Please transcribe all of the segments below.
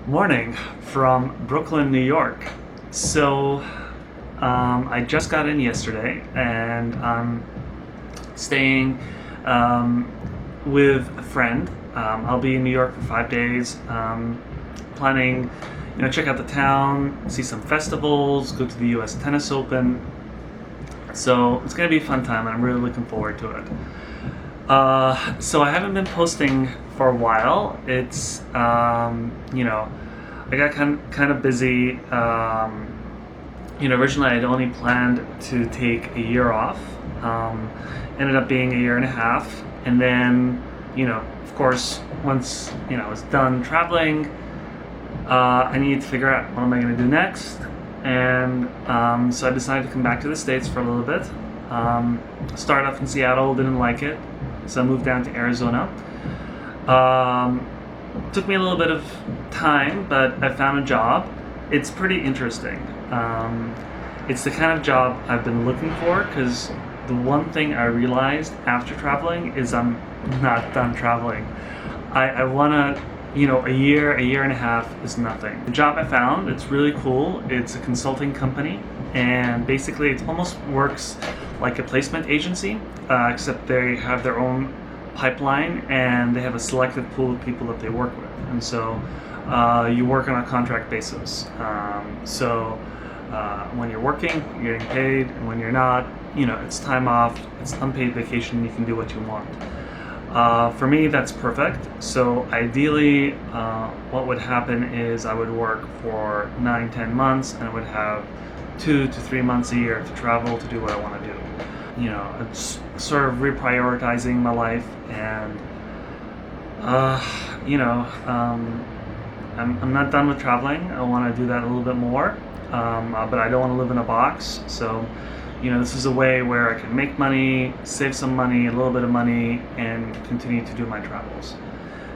Morning from Brooklyn, New York. So, I just got in yesterday and I'm staying with a friend. I'll be in New York for 5 days. Planning, check out the town, see some festivals, go to the US Tennis Open. So, it's going to be a fun time and I'm really looking forward to it. So I haven't been posting for a while. I got kind of busy. Originally I'd only planned to take a year off. Ended up being a year and a half, and then, of course, once I was done traveling, I needed to figure out what am I going to do next, and so I decided to come back to the States for a little bit. Started off in Seattle, didn't like it, so I moved down to Arizona. Took me a little bit of time, but I found a job. It's pretty interesting. It's the kind of job I've been looking for, because the one thing I realized after traveling is I'm not done traveling. I want to, a year and a half is nothing. The job I found, it's really cool. It's a consulting company, and basically it almost works like a placement agency, except they have their own pipeline and they have a selected pool of people that they work with. And so you work on a contract basis. When you're working, you're getting paid, and when you're not, it's time off, it's unpaid vacation, you can do what you want. For me, that's perfect. So ideally, what would happen is I would work for 9-10 months, and I would have 2 to 3 months a year to travel to do what I want to do. It's sort of reprioritizing my life, and I'm not done with traveling. I want to do that a little bit more, but I don't want to live in a box. So, this is a way where I can make money, save some money, a little bit of money, and continue to do my travels.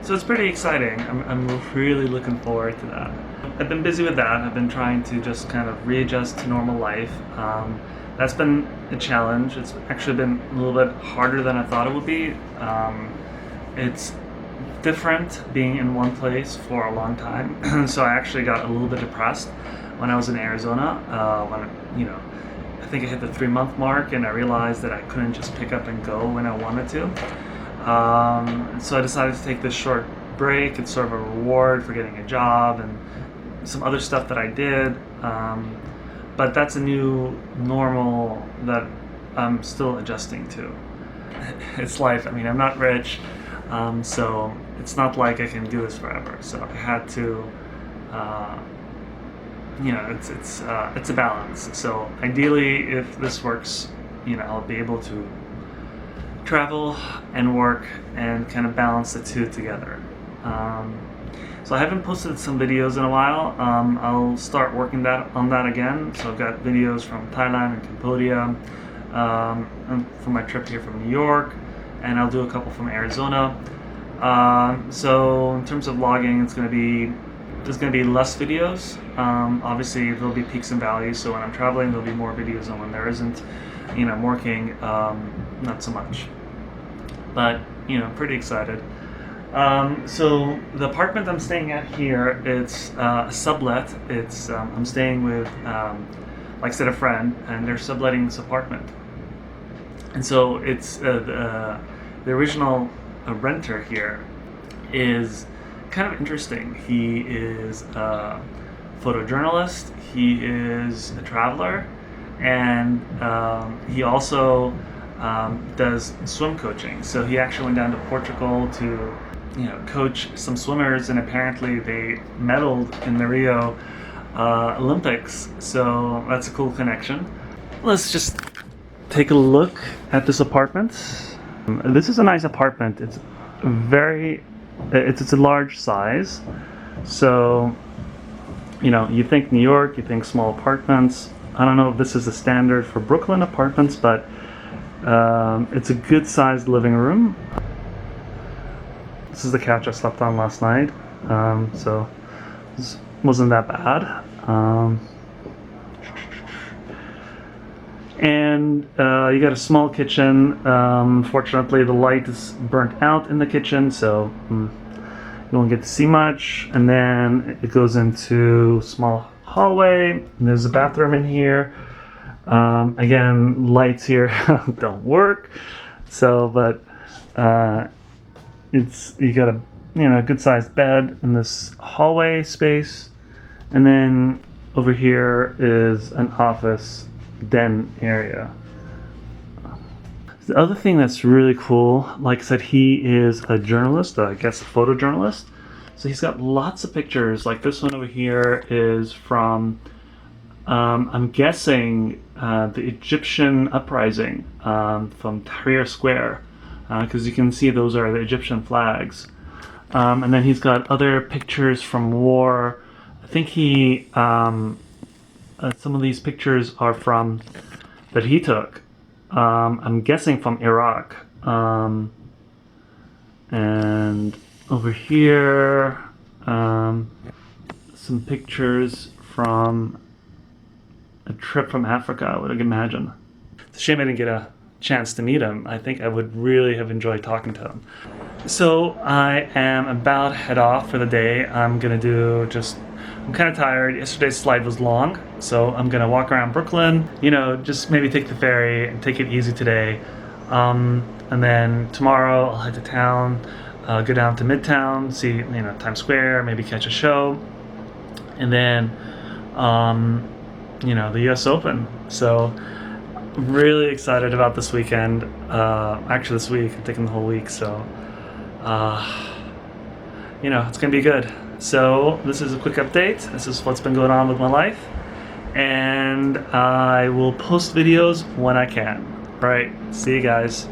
So it's pretty exciting. I'm really looking forward to that. I've been busy with that. I've been trying to just kind of readjust to normal life. That's been a challenge. It's actually been a little bit harder than I thought it would be. It's different being in one place for a long time. So I actually got a little bit depressed when I was in Arizona. I think I hit the 3-month mark, and I realized that I couldn't just pick up and go when I wanted to. So I decided to take this short break. It's sort of a reward for getting a job and some other stuff that I did. But that's a new normal that I'm still adjusting to. It's life. I mean, I'm not rich, so it's not like I can do this forever. So I had to, it's a balance. So ideally, if this works, I'll be able to travel and work and kind of balance the two together. So I haven't posted some videos in a while. I'll start working on that again. So I've got videos from Thailand and Cambodia, and from my trip here from New York, and I'll do a couple from Arizona. So in terms of vlogging, there's going to be less videos. Obviously there'll be peaks and valleys. So when I'm traveling, there'll be more videos, and when there isn't, I'm working, not so much. But pretty excited. So the apartment I'm staying at here, it's a sublet. It's I'm staying with, like I said, a friend, and they're subletting this apartment. And so it's the original renter here is kind of interesting. He is a photojournalist. He is a traveler, and he also does swim coaching. So he actually went down to Portugal to coach some swimmers, and apparently they medaled in the Rio Olympics. So that's a cool connection. Let's just take a look at this apartment. This is a nice apartment. It's it's a large size. So you think New York, you think small apartments. I don't know if this is the standard for Brooklyn apartments, but it's a good sized living room. This is the couch I slept on last night, so this wasn't that bad. And you got a small kitchen. Fortunately, the light is burnt out in the kitchen, so You won't get to see much. And then it goes into small hallway. And there's a bathroom in here. Again, lights here don't work. So, but you got a good sized bed in this hallway space, and then over here is an office den area. The other thing that's really cool, like I said, he is a journalist, I guess a photojournalist. So he's got lots of pictures. Like this one over here is from, I'm guessing, the Egyptian uprising from Tahrir Square, because you can see those are the Egyptian flags. And then he's got other pictures from war. I think some of these pictures are that he took. I'm guessing from Iraq. And over here, some pictures from a trip from Africa, I would imagine. It's a shame I didn't get a chance to meet him. I think I would really have enjoyed talking to him. So I am about to head off for the day. I'm kind of tired. Yesterday's slide was long, so I'm gonna walk around Brooklyn, just maybe take the ferry and take it easy today. And then tomorrow I'll head to town, go down to Midtown, see, Times Square, maybe catch a show. And then, the US Open. So really excited about this weekend. Actually this week, I'm taking the whole week, so it's gonna be good. So this is a quick update. This is what's been going on with my life, and I will post videos when I can. All right, see you guys.